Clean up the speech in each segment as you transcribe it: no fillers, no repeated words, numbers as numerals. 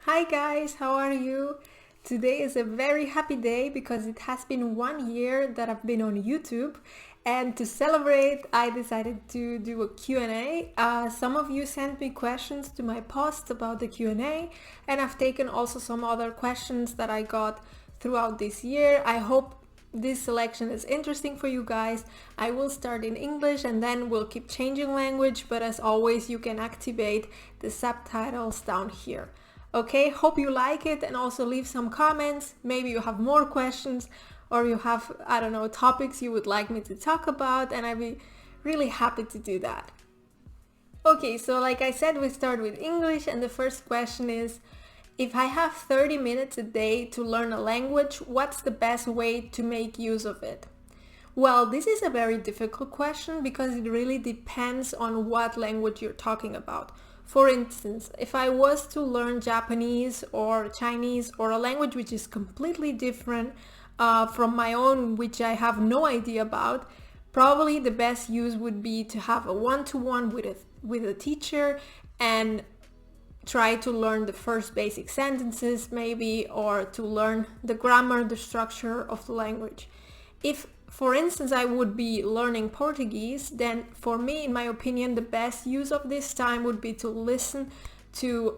Hi guys, how are you? Today is a very happy day because it has been 1 year that I've been on YouTube, and to celebrate I decided to do a Q&A. Some of you sent me questions to my post about the Q&A, and I've taken also some other questions that I got throughout this year. I hope this selection is interesting for you guys. I will start in English and then we'll keep changing language, but as always you can activate the subtitles down here. Okay, hope you like it, and also leave some comments. Maybe you have more questions or you have, I don't know, topics you would like me to talk about, and I'd be really happy to do that. Okay, so like I said, we start with English, and the first question is, if I have 30 minutes a day to learn a language, what's the best way to make use of it? Well, this is a very difficult question because it really depends on what language you're talking about. For instance, if I was to learn Japanese or Chinese or a language which is completely different from my own, which I have no idea about, probably the best use would be to have a one-to-one with a teacher and try to learn the first basic sentences maybe, or to learn the grammar, the structure of the language. If, for instance, I would be learning Portuguese, then for me, in my opinion, the best use of this time would be to listen to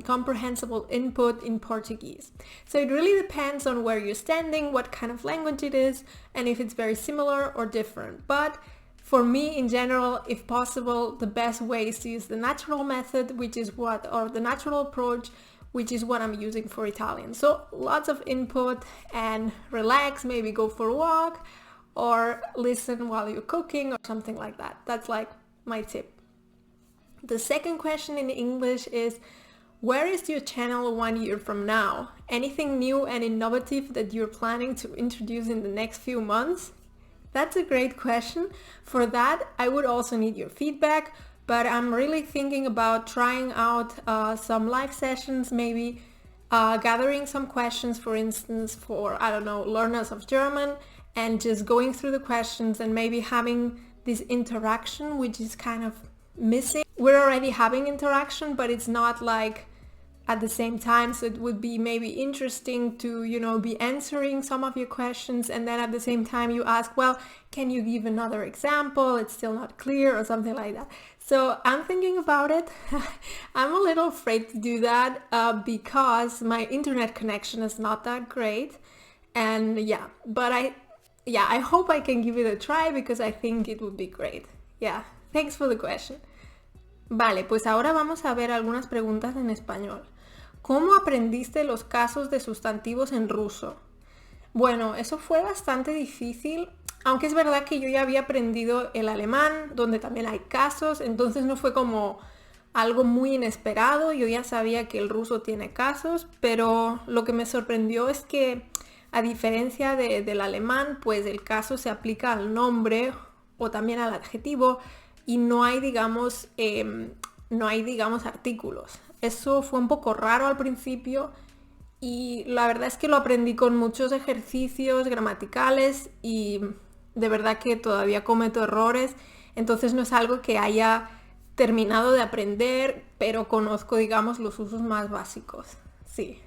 comprehensible input in Portuguese. So it really depends on where you're standing, what kind of language it is, and if it's very similar or different. But for me, in general, if possible, the best way is to use the natural method, or the natural approach, which is what I'm using for Italian. So lots of input and relax, maybe go for a walk or listen while you're cooking or something like that. That's like my tip. The second question in English is, where is your channel 1 year from now? Anything new and innovative that you're planning to introduce in the next few months? That's a great question. For that, I would also need your feedback, but I'm really thinking about trying out some live sessions, maybe gathering some questions, for instance, for, I don't know, learners of German, and just going through the questions and maybe having this interaction, which is kind of missing. We're already having interaction, but it's not like at the same time, so it would be maybe interesting to, be answering some of your questions, and then at the same time you ask, well, can you give another example? It's still not clear, or something like that. So I'm thinking about it. I'm a little afraid to do that because my internet connection is not that great, and I hope I can give it a try because I think it would be great. Yeah, thanks for the question. Vale, pues ahora vamos a ver algunas preguntas en español. ¿Cómo aprendiste los casos de sustantivos en ruso? Bueno, eso fue bastante difícil, aunque es verdad que yo ya había aprendido el alemán, donde también hay casos, entonces no fue como algo muy inesperado. Yo ya sabía que el ruso tiene casos, pero lo que me sorprendió es que, a diferencia del alemán, pues el caso se aplica al nombre o también al adjetivo, y no hay, digamos, artículos. Eso fue un poco raro al principio y la verdad es que lo aprendí con muchos ejercicios gramaticales y de verdad que todavía cometo errores, entonces no es algo que haya terminado de aprender, pero conozco, digamos, los usos más básicos. Sí.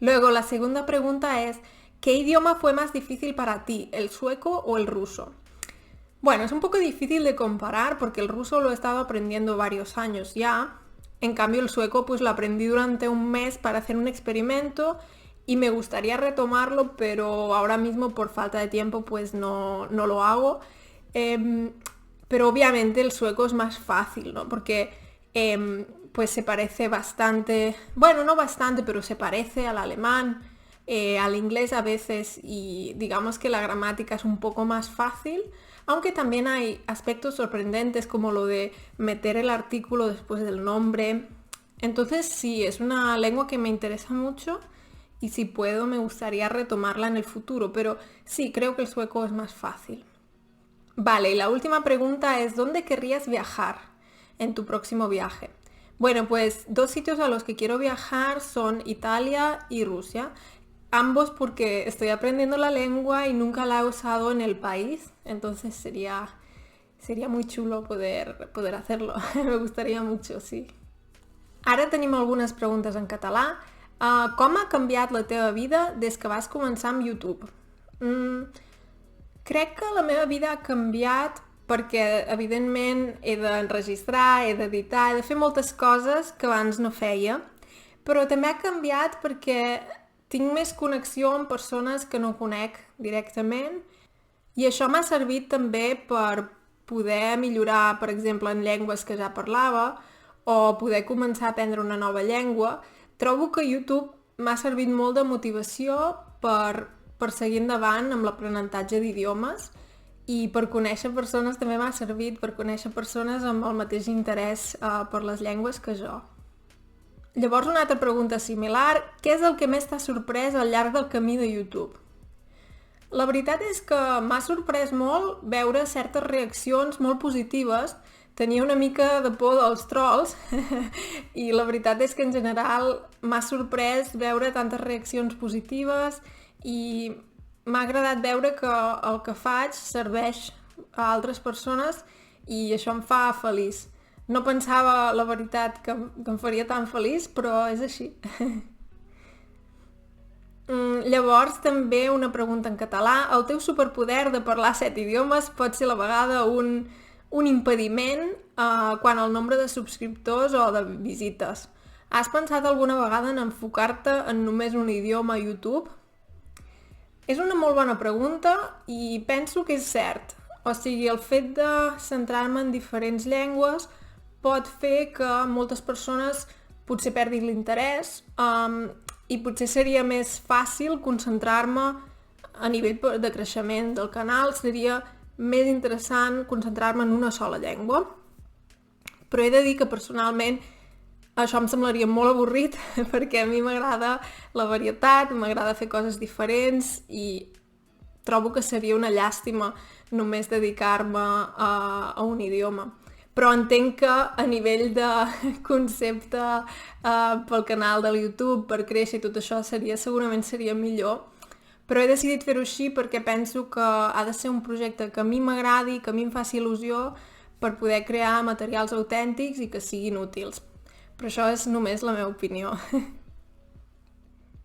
Luego, la segunda pregunta es, ¿qué idioma fue más difícil para ti, el sueco o el ruso? Bueno, es un poco difícil de comparar porque el ruso lo he estado aprendiendo varios años ya. En cambio, el sueco pues lo aprendí durante un mes para hacer un experimento y me gustaría retomarlo, pero ahora mismo por falta de tiempo pues no lo hago. Pero obviamente el sueco es más fácil, ¿no? Porque pues se parece bastante, bueno, no bastante, pero se parece al alemán, al inglés a veces, y digamos que la gramática es un poco más fácil. Aunque también hay aspectos sorprendentes como lo de meter el artículo después del nombre. Entonces sí, es una lengua que me interesa mucho y si puedo me gustaría retomarla en el futuro, pero sí, creo que el sueco es más fácil. Vale, y la última pregunta es, ¿dónde querrías viajar en tu próximo viaje? Bueno, pues dos sitios a los que quiero viajar son Italia y Rusia. Ambos porque estoy aprendiendo la lengua y nunca la he usado en el país, entonces sería muy chulo poder hacerlo. Me gustaría mucho, sí. Ara tenim algunes preguntes en català. Com ha canviat la teva vida des que vas començar amb YouTube? Crec que la meva vida ha canviat perquè, evidentment, he d'enregistrar, he d'editar, he de fer moltes coses que abans no feia, però també ha canviat perquè tinc més connexió amb persones que no conec directament i això m'ha servit també per poder millorar, per exemple, en llengües que ja parlava o poder començar a aprendre una nova llengua. Trobo que YouTube m'ha servit molt de motivació per seguir endavant amb l'aprenentatge d'idiomes i per conèixer persones també m'ha servit per conèixer persones amb el mateix interès per les llengües que jo. Llavors, una altra pregunta similar, què és el que més t'ha sorprès al llarg del camí de YouTube? La veritat és que m'ha sorprès molt veure certes reaccions molt positives. Tenia una mica de por dels trolls i la veritat és que en general m'ha sorprès veure tantes reaccions positives i m'ha agradat veure que el que faig serveix a altres persones i això em fa feliç. No pensava, la veritat, que em faria tan feliç, però és així. Llavors, també una pregunta en català. El teu superpoder de parlar 7 idiomes pot ser a la vegada un impediment quan el nombre de subscriptors o de visites. Has pensat alguna vegada en enfocar-te en només un idioma a YouTube? És una molt bona pregunta i penso que és cert. O sigui, el fet de centrar-me en diferents llengües pot fer que moltes persones potser perdin l'interès i potser seria més fàcil concentrar-me a nivell de creixement del canal, seria més interessant concentrar-me en una sola llengua. Però he de dir que personalment això em semblaria molt avorrit perquè a mi m'agrada la varietat, m'agrada fer coses diferents i trobo que seria una llàstima només dedicar-me a un idioma. Però entenc que a nivell de concepte pel canal del YouTube, per créixer i tot això, segurament seria millor. Però he decidit fer-ho així perquè penso que ha de ser un projecte que a mi m'agradi, que a mi em faci il·lusió per poder crear materials autèntics i que siguin útils. Però això és només la meva opinió.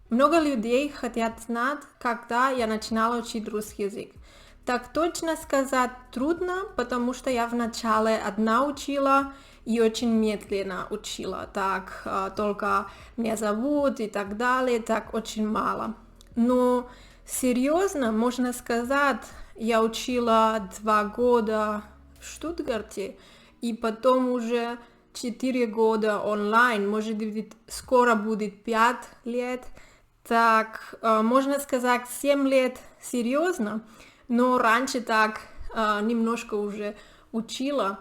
Много людей хотят знать, когда я начинала учить русский язык. Так точно сказать трудно, потому что я вначале одна учила и очень медленно учила. Так, только меня зовут и так далее, так очень мало. Но серьезно, можно сказать, я учила 2 года в Штутгарте и потом уже 4 года онлайн, может быть, скоро будет 5 лет. Так, можно сказать, 7 лет серьезно, но раньше так немножко уже учила.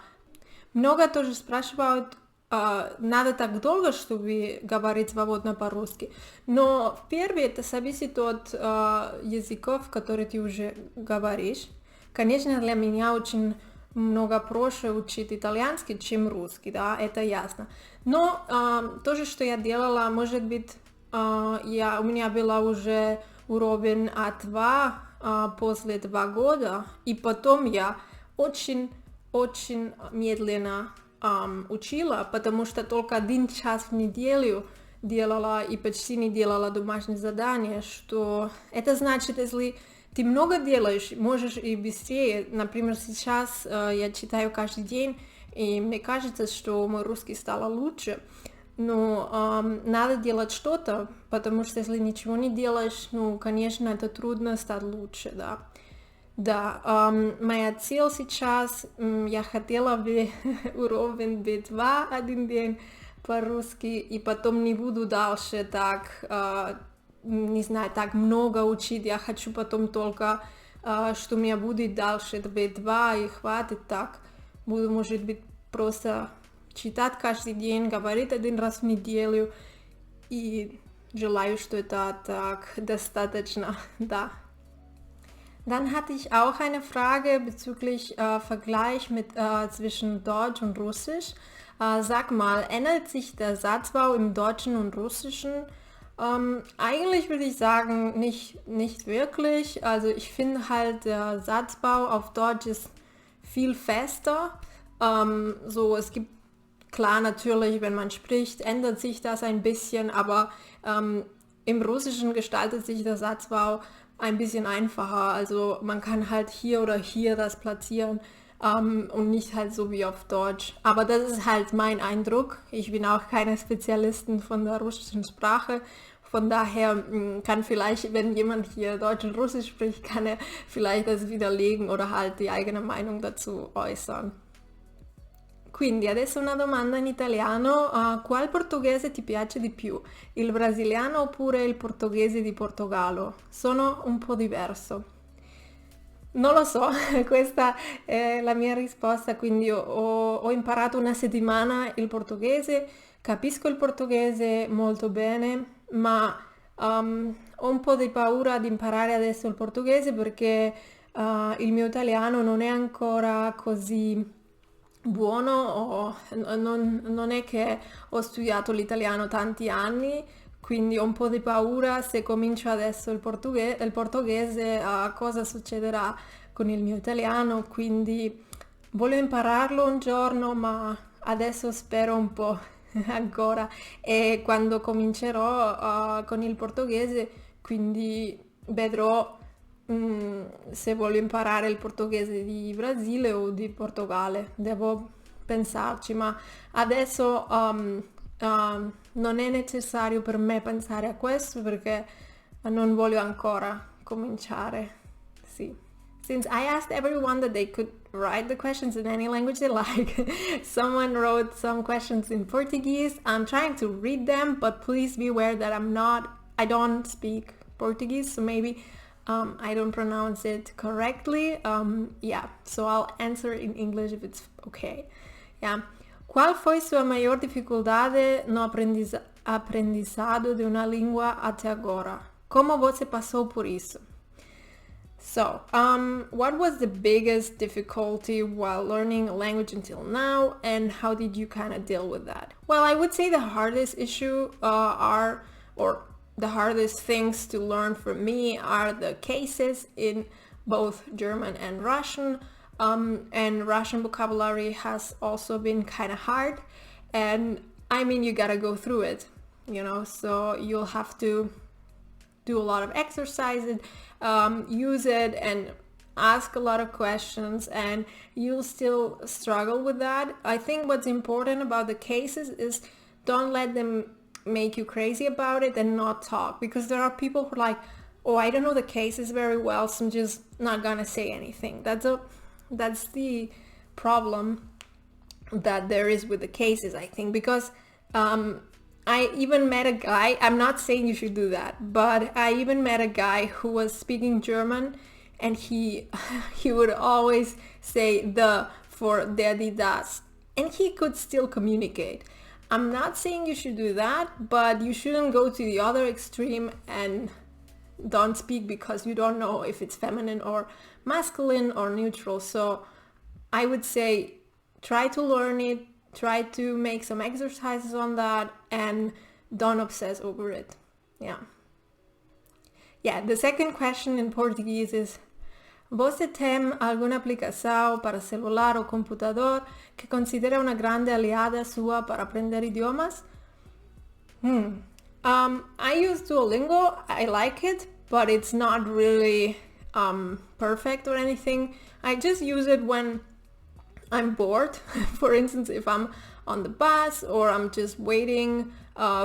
Много тоже спрашивают, надо так долго, чтобы говорить свободно по-русски. Но в первое это зависит от языков, которые ты уже говоришь. Конечно, для меня очень много проще учить итальянский, чем русский, да, это ясно. Но то же, что я делала, может быть, у меня была уже уровень А2 после 2 года, и потом я очень медленно учила, потому что только 1 час в неделю делала и почти не делала домашние задания, что это значит, если ты много делаешь, можешь и быстрее. Например, сейчас я читаю каждый день, и мне кажется, что мой русский стал лучше. Но надо делать что-то, потому что если ничего не делаешь, конечно, это трудно стать лучше, да. Да, моя цель сейчас, я хотела бы уровень B2 один день по-русски, и потом не буду дальше так, не знаю, так много учить, я хочу потом только, что у меня будет дальше это B2 и хватит так, буду, может быть, просто читать каждый день, говорить 1 раз в неделю, и желаю, что это так достаточно, да. Dann hatte ich auch eine Frage bezüglich Vergleich zwischen Deutsch und Russisch. Sag mal, ändert sich der Satzbau im Deutschen und Russischen? Eigentlich würde ich sagen, nicht wirklich. Also ich finde halt, der Satzbau auf Deutsch ist viel fester. Es gibt klar, natürlich, wenn man spricht, ändert sich das ein bisschen, aber im Russischen gestaltet sich der Satzbau ein bisschen einfacher. Also man kann halt hier oder hier das platzieren und nicht halt so wie auf Deutsch. Aber das ist halt mein Eindruck. Ich bin auch keine Spezialistin von der russischen Sprache. Von daher kann vielleicht, wenn jemand hier Deutsch und Russisch spricht, kann er vielleicht das widerlegen oder halt die eigene Meinung dazu äußern. Quindi adesso una domanda in italiano, qual portoghese ti piace di più? Il brasiliano oppure il portoghese di Portogallo? Sono un po' diverso. Non lo so, questa è la mia risposta, quindi ho imparato una settimana il portoghese, capisco il portoghese molto bene, ma ho un po' di paura di imparare adesso il portoghese perché il mio italiano non è ancora così buono, non è che ho studiato l'italiano tanti anni, quindi ho un po' di paura se comincio adesso il portoghese, cosa succederà con il mio italiano, quindi voglio impararlo un giorno, ma adesso spero un po' ancora e quando comincerò con il portoghese, quindi vedrò se voglio imparare il portoghese di Brasile o di Portogallo, devo pensarci, ma adesso non è necessario per me pensare a questo perché non voglio ancora cominciare. Sì. Since I asked everyone that they could write the questions in any language they like, someone wrote some questions in Portuguese. I'm trying to read them, but please be aware that I don't speak Portuguese, so maybe I don't pronounce it correctly. Yeah, so I'll answer in English if it's okay. Yeah. ¿Cuál fue su mayor dificuldad no aprendizado de una lengua até agora? ¿Cómo você passou por isso? So, what was the biggest difficulty while learning a language until now, and how did you kind of deal with that? Well, I would say the hardest issue the hardest things to learn for me are the cases in both German and Russian. And Russian vocabulary has also been kind of hard. And I mean, you gotta go through it, so you'll have to do a lot of exercises, use it and ask a lot of questions, and you'll still struggle with that. I think what's important about the cases is don't let them make you crazy about it and not talk, because there are people who are like, oh, I don't know the cases very well, so I'm just not gonna say anything. That's the problem that there is with the cases, I think, because I even met a guy, I'm not saying you should do that, but I even met a guy who was speaking German, and he would always say the for der, die, das, and he could still communicate. I'm not saying you should do that, but you shouldn't go to the other extreme and don't speak because you don't know if it's feminine or masculine or neutral. So I would say try to learn it, try to make some exercises on that, and don't obsess over it. Yeah. The second question in Portuguese is: Você tem alguma aplicação para celular ou computador que considera uma grande aliada sua para aprender idiomas? I use Duolingo. I like it, but it's not really perfect or anything. I just use it when I'm bored. For instance, if I'm on the bus or I'm just waiting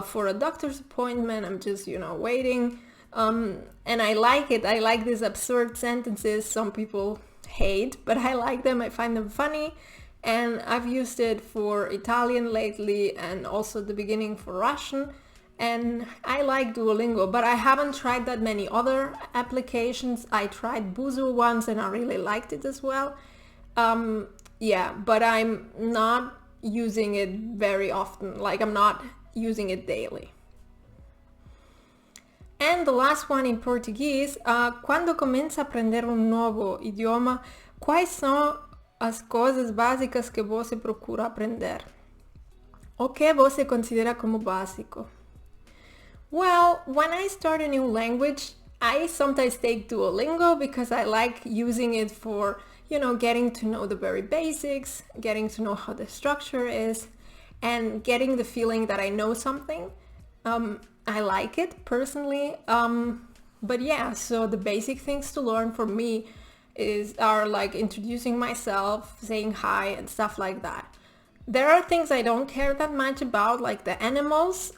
for a doctor's appointment, I'm just, waiting. And I like it. I like these absurd sentences some people hate, but I like them. I find them funny. And I've used it for Italian lately and also at the beginning for Russian. And I like Duolingo, but I haven't tried that many other applications. I tried Busuu once and I really liked it as well. But I'm not using it very often. Like, I'm not using it daily. And the last one in Portuguese, quando começa a aprender novo idioma, quais são as coisas básicas que você procura aprender? O que você considera como básico? Well, when I start a new language, I sometimes take Duolingo because I like using it for, getting to know the very basics, getting to know how the structure is. and getting the feeling that I know something. I like it personally. But yeah, so the basic things to learn for me are like introducing myself, saying hi and stuff like that. There are things I don't care that much about, like the animals.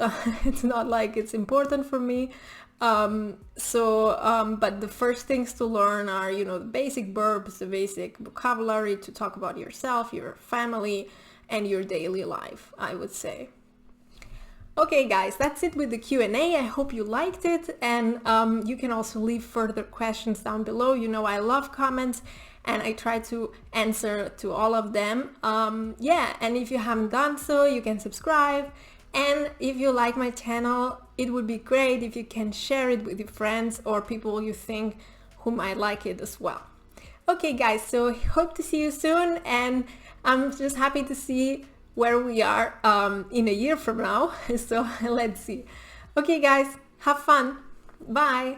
It's not like it's important for me. But the first things to learn are, the basic verbs, the basic vocabulary to talk about yourself, your family, and your daily life, I would say. Okay guys, that's it with the Q&A. I hope you liked it, and you can also leave further questions down below. I love comments and I try to answer to all of them. Yeah, and if you haven't done so, you can subscribe. And if you like my channel, it would be great if you can share it with your friends or people you think who might like it as well. Okay guys, so hope to see you soon, and I'm just happy to see where we are in a year from now. So let's see. Okay guys, have fun. Bye.